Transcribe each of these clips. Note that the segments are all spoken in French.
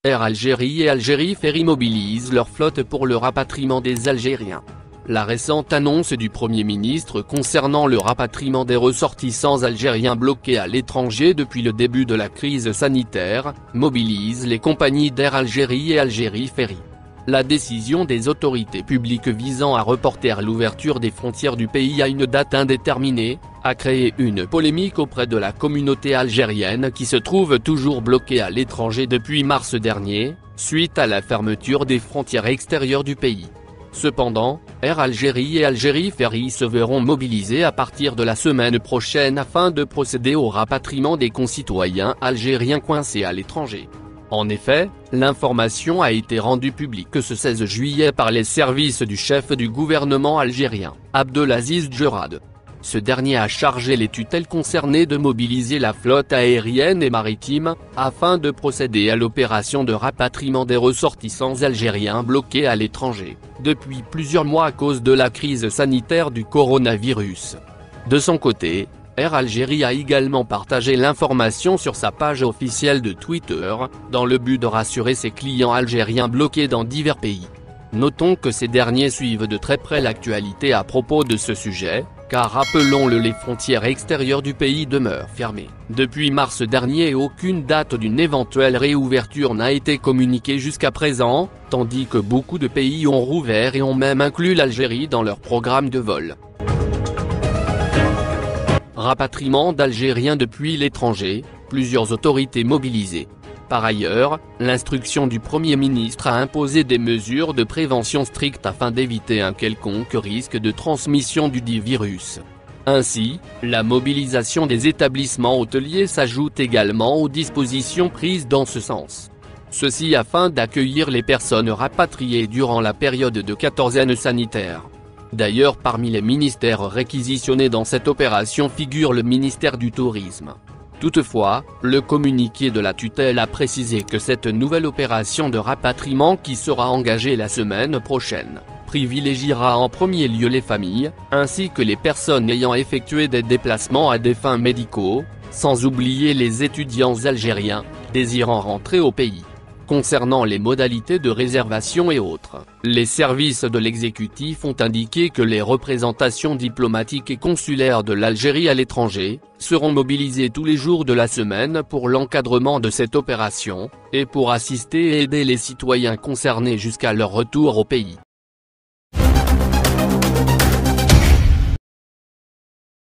Air Algérie et Algérie Ferry mobilisent leur flotte pour le rapatriement des Algériens. La récente annonce du Premier ministre concernant le rapatriement des ressortissants algériens bloqués à l'étranger depuis le début de la crise sanitaire, mobilise les compagnies d'Air Algérie et Algérie Ferry. La décision des autorités publiques visant à reporter l'ouverture des frontières du pays à une date indéterminée, a créé une polémique auprès de la communauté algérienne qui se trouve toujours bloquée à l'étranger depuis mars dernier, suite à la fermeture des frontières extérieures du pays. Cependant, Air Algérie et Algérie Ferry se verront mobilisés à partir de la semaine prochaine afin de procéder au rapatriement des concitoyens algériens coincés à l'étranger. En effet, l'information a été rendue publique ce 16 juillet par les services du chef du gouvernement algérien, Abdelaziz Djerad. Ce dernier a chargé les tutelles concernées de mobiliser la flotte aérienne et maritime, afin de procéder à l'opération de rapatriement des ressortissants algériens bloqués à l'étranger, depuis plusieurs mois à cause de la crise sanitaire du coronavirus. De son côté, Air Algérie a également partagé l'information sur sa page officielle de Twitter, dans le but de rassurer ses clients algériens bloqués dans divers pays. Notons que ces derniers suivent de très près l'actualité à propos de ce sujet, car rappelons-le, les frontières extérieures du pays demeurent fermées depuis mars dernier et aucune date d'une éventuelle réouverture n'a été communiquée jusqu'à présent, tandis que beaucoup de pays ont rouvert et ont même inclus l'Algérie dans leur programme de vol. Rapatriement d'Algériens depuis l'étranger, plusieurs autorités mobilisées. Par ailleurs, l'instruction du Premier ministre a imposé des mesures de prévention strictes afin d'éviter un quelconque risque de transmission du dit virus. Ainsi, la mobilisation des établissements hôteliers s'ajoute également aux dispositions prises dans ce sens. Ceci afin d'accueillir les personnes rapatriées durant la période de quatorzaine sanitaire. D'ailleurs, parmi les ministères réquisitionnés dans cette opération figure le ministère du Tourisme. Toutefois, le communiqué de la tutelle a précisé que cette nouvelle opération de rapatriement qui sera engagée la semaine prochaine, privilégiera en premier lieu les familles, ainsi que les personnes ayant effectué des déplacements à des fins médicaux, sans oublier les étudiants algériens, désirant rentrer au pays. Concernant les modalités de réservation et autres, les services de l'exécutif ont indiqué que les représentations diplomatiques et consulaires de l'Algérie à l'étranger seront mobilisées tous les jours de la semaine pour l'encadrement de cette opération, et pour assister et aider les citoyens concernés jusqu'à leur retour au pays.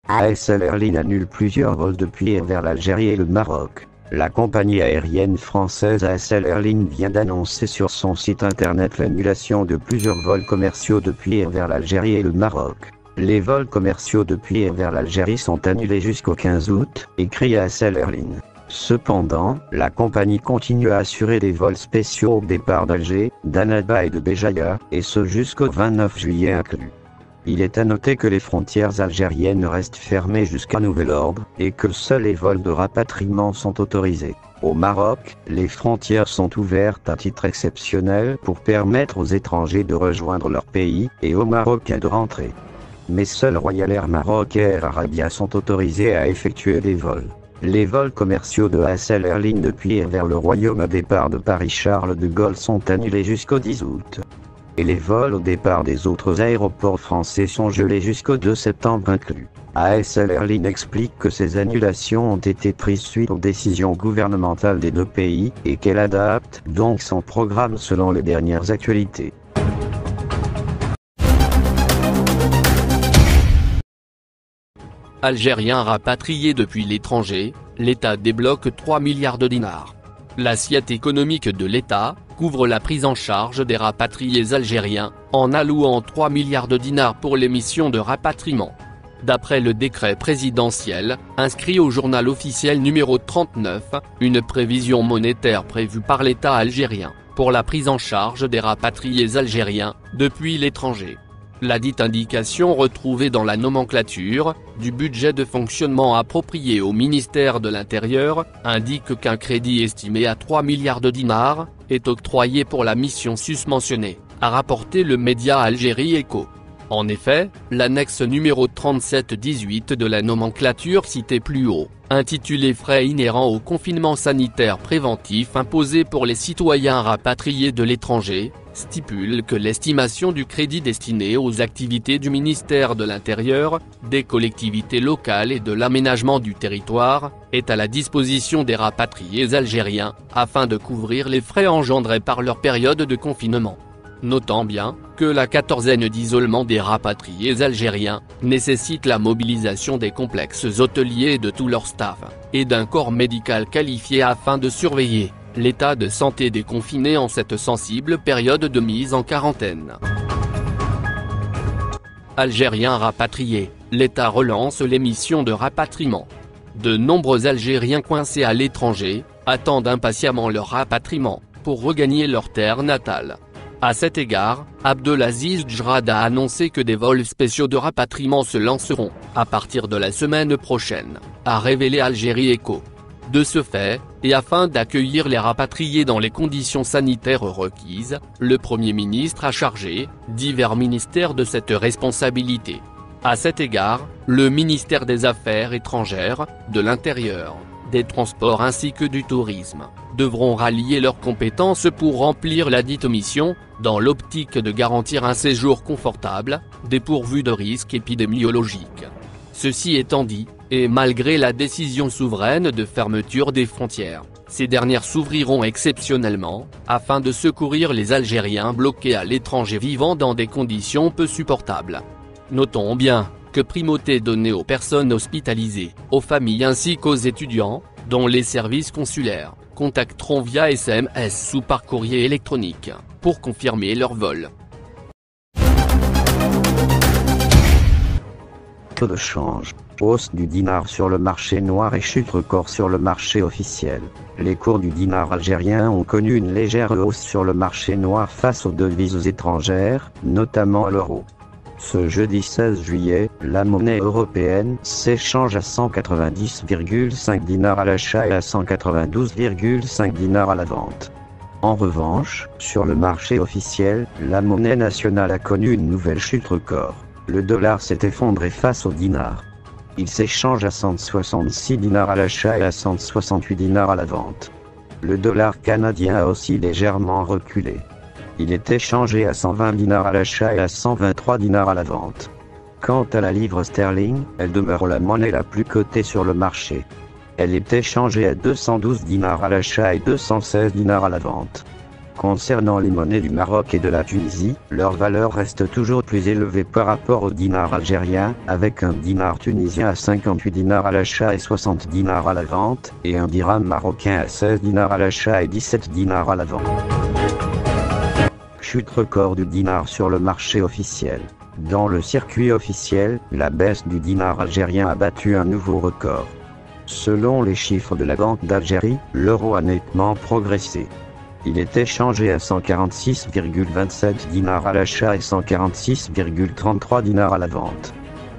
ASL Airlines annule plusieurs vols depuis et vers l'Algérie et le Maroc. La compagnie aérienne française ASL Airlines vient d'annoncer sur son site internet l'annulation de plusieurs vols commerciaux depuis et vers l'Algérie et le Maroc. Les vols commerciaux depuis et vers l'Algérie sont annulés jusqu'au 15 août, écrit ASL Airlines. Cependant, la compagnie continue à assurer des vols spéciaux au départ d'Alger, d'Annaba et de Béjaïa, et ce jusqu'au 29 juillet inclus. Il est à noter que les frontières algériennes restent fermées jusqu'à nouvel ordre, et que seuls les vols de rapatriement sont autorisés. Au Maroc, les frontières sont ouvertes à titre exceptionnel pour permettre aux étrangers de rejoindre leur pays, et aux Marocains de rentrer. Mais seuls Royal Air Maroc et Air Arabia sont autorisés à effectuer des vols. Les vols commerciaux de ASL Airlines depuis et vers le Royaume à départ de Paris-Charles de Gaulle sont annulés jusqu'au 10 août. Et les vols au départ des autres aéroports français sont gelés jusqu'au 2 septembre inclus. ASL Airlines explique que ces annulations ont été prises suite aux décisions gouvernementales des deux pays, et qu'elle adapte donc son programme selon les dernières actualités. Algériens rapatriés depuis l'étranger, l'État débloque 3 milliards de dinars. L'assiette économique de l'État couvre la prise en charge des rapatriés algériens, en allouant 3 milliards de dinars pour les missions de rapatriement. D'après le décret présidentiel, inscrit au journal officiel numéro 39, une prévision monétaire prévue par l'État algérien, pour la prise en charge des rapatriés algériens, depuis l'étranger. La dite indication retrouvée dans la nomenclature du budget de fonctionnement approprié au ministère de l'Intérieur, indique qu'un crédit estimé à 3 milliards de dinars est octroyé pour la mission susmentionnée, a rapporté le média Algérie Echo. En effet, l'annexe numéro 37-18 de la nomenclature citée plus haut, intitulée Frais inhérents au confinement sanitaire préventif imposé pour les citoyens rapatriés de l'étranger, stipule que l'estimation du crédit destiné aux activités du ministère de l'Intérieur, des collectivités locales et de l'aménagement du territoire, est à la disposition des rapatriés algériens, afin de couvrir les frais engendrés par leur période de confinement. Notant bien que la quatorzaine d'isolement des rapatriés algériens nécessite la mobilisation des complexes hôteliers et de tout leur staff, et d'un corps médical qualifié afin de surveiller l'état de santé des confinés en cette sensible période de mise en quarantaine. Algériens rapatriés, l'État relance les missions de rapatriement. De nombreux Algériens coincés à l'étranger attendent impatiemment leur rapatriement pour regagner leur terre natale. À cet égard, Abdelaziz Djrad a annoncé que des vols spéciaux de rapatriement se lanceront à partir de la semaine prochaine, a révélé Algérie Echo. De ce fait, et afin d'accueillir les rapatriés dans les conditions sanitaires requises, le Premier ministre a chargé divers ministères de cette responsabilité. À cet égard, le ministère des Affaires étrangères, de l'Intérieur, des Transports ainsi que du Tourisme devront rallier leurs compétences pour remplir la dite mission, dans l'optique de garantir un séjour confortable, dépourvu de risques épidémiologiques. Ceci étant dit, et malgré la décision souveraine de fermeture des frontières, ces dernières s'ouvriront exceptionnellement, afin de secourir les Algériens bloqués à l'étranger vivant dans des conditions peu supportables. Notons bien que primauté donnée aux personnes hospitalisées, aux familles ainsi qu'aux étudiants, dont les services consulaires contacteront via SMS ou par courrier électronique, pour confirmer leur vol. Taux de change. Hausse du dinar sur le marché noir et chute record sur le marché officiel. Les cours du dinar algérien ont connu une légère hausse sur le marché noir face aux devises étrangères, notamment l'euro. Ce jeudi 16 juillet, la monnaie européenne s'échange à 190,5 dinars à l'achat et à 192,5 dinars à la vente. En revanche, sur le marché officiel, la monnaie nationale a connu une nouvelle chute record. Le dollar s'est effondré face au dinar. Il s'échange à 166 dinars à l'achat et à 168 dinars à la vente. Le dollar canadien a aussi légèrement reculé. Il est échangé à 120 dinars à l'achat et à 123 dinars à la vente. Quant à la livre sterling, elle demeure la monnaie la plus cotée sur le marché. Elle est échangée à 212 dinars à l'achat et 216 dinars à la vente. Concernant les monnaies du Maroc et de la Tunisie, leur valeur reste toujours plus élevée par rapport au dinar algérien, avec un dinar tunisien à 58 dinars à l'achat et 60 dinars à la vente, et un dirham marocain à 16 dinars à l'achat et 17 dinars à la vente. Chute record du dinar sur le marché officiel. Dans le circuit officiel, la baisse du dinar algérien a battu un nouveau record. Selon les chiffres de la Banque d'Algérie, l'euro a nettement progressé. Il est échangé à 146,27 dinars à l'achat et 146,33 dinars à la vente.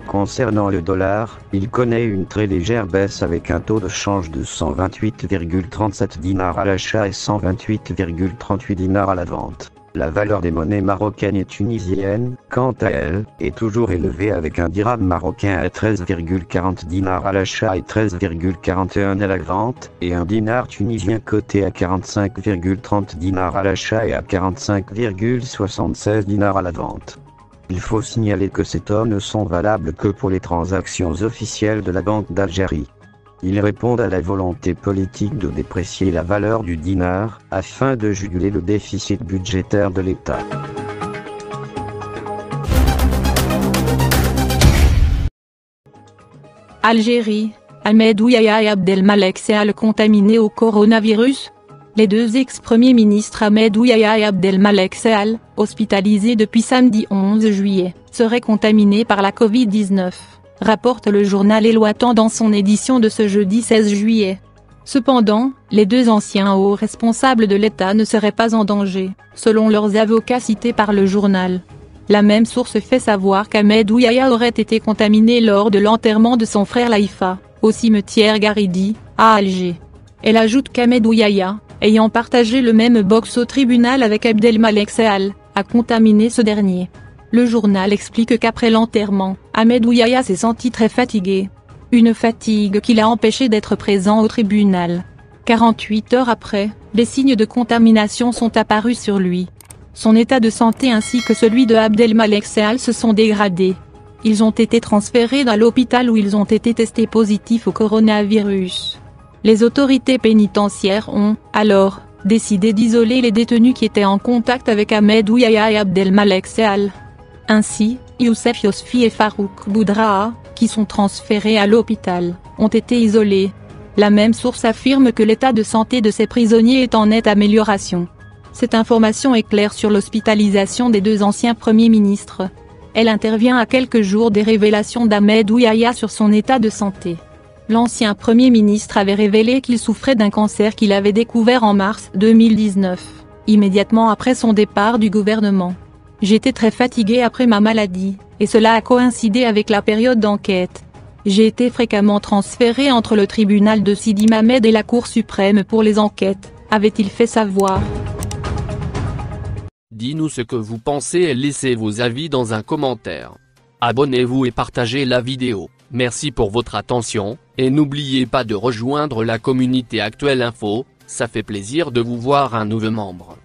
Concernant le dollar, il connaît une très légère baisse avec un taux de change de 128,37 dinars à l'achat et 128,38 dinars à la vente. La valeur des monnaies marocaines et tunisiennes, quant à elle, est toujours élevée avec un dirham marocain à 13,40 dinars à l'achat et 13,41 à la vente, et un dinar tunisien coté à 45,30 dinars à l'achat et à 45,76 dinars à la vente. Il faut signaler que ces taux ne sont valables que pour les transactions officielles de la Banque d'Algérie. Ils répondent à la volonté politique de déprécier la valeur du dinar, afin de juguler le déficit budgétaire de l'État. Algérie, Ahmed Ouyaya et Abdelmalek Seal contaminés au coronavirus. Les deux ex-premiers ministres Ahmed Ouyaya et Abdelmalek Seal, hospitalisés depuis samedi 11 juillet, seraient contaminés par la Covid-19. Rapporte le journal Éloitant dans son édition de ce jeudi 16 juillet. Cependant, les deux anciens hauts responsables de l'État ne seraient pas en danger, selon leurs avocats cités par le journal. La même source fait savoir qu'Ahmed Ouyaya aurait été contaminé lors de l'enterrement de son frère Laïfa, au cimetière Garidi, à Alger. Elle ajoute qu'Ahmed Ouyaya, ayant partagé le même box au tribunal avec Abdelmalek Seal, a contaminé ce dernier. Le journal explique qu'après l'enterrement, Ahmed Ouyaya s'est senti très fatigué. Une fatigue qui l'a empêché d'être présent au tribunal. 48 heures après, des signes de contamination sont apparus sur lui. Son état de santé ainsi que celui de Abdelmalek Seal se sont dégradés. Ils ont été transférés dans l'hôpital où ils ont été testés positifs au coronavirus. Les autorités pénitentiaires ont, alors, décidé d'isoler les détenus qui étaient en contact avec Ahmed Ouyaya et Abdelmalek Seal. Ainsi, Youssef Yosfi et Farouk Boudraha, qui sont transférés à l'hôpital, ont été isolés. La même source affirme que l'état de santé de ces prisonniers est en nette amélioration. Cette information est claire sur l'hospitalisation des deux anciens premiers ministres. Elle intervient à quelques jours des révélations d'Ahmed Ouyaya sur son état de santé. L'ancien Premier ministre avait révélé qu'il souffrait d'un cancer qu'il avait découvert en mars 2019, immédiatement après son départ du gouvernement. J'étais très fatigué après ma maladie, et cela a coïncidé avec la période d'enquête. J'ai été fréquemment transféré entre le tribunal de Sidi Mamed et la Cour suprême pour les enquêtes, avait-il fait savoir. Dis-nous ce que vous pensez et laissez vos avis dans un commentaire. Abonnez-vous et partagez la vidéo. Merci pour votre attention, et n'oubliez pas de rejoindre la communauté Actuelle Info, ça fait plaisir de vous voir un nouveau membre.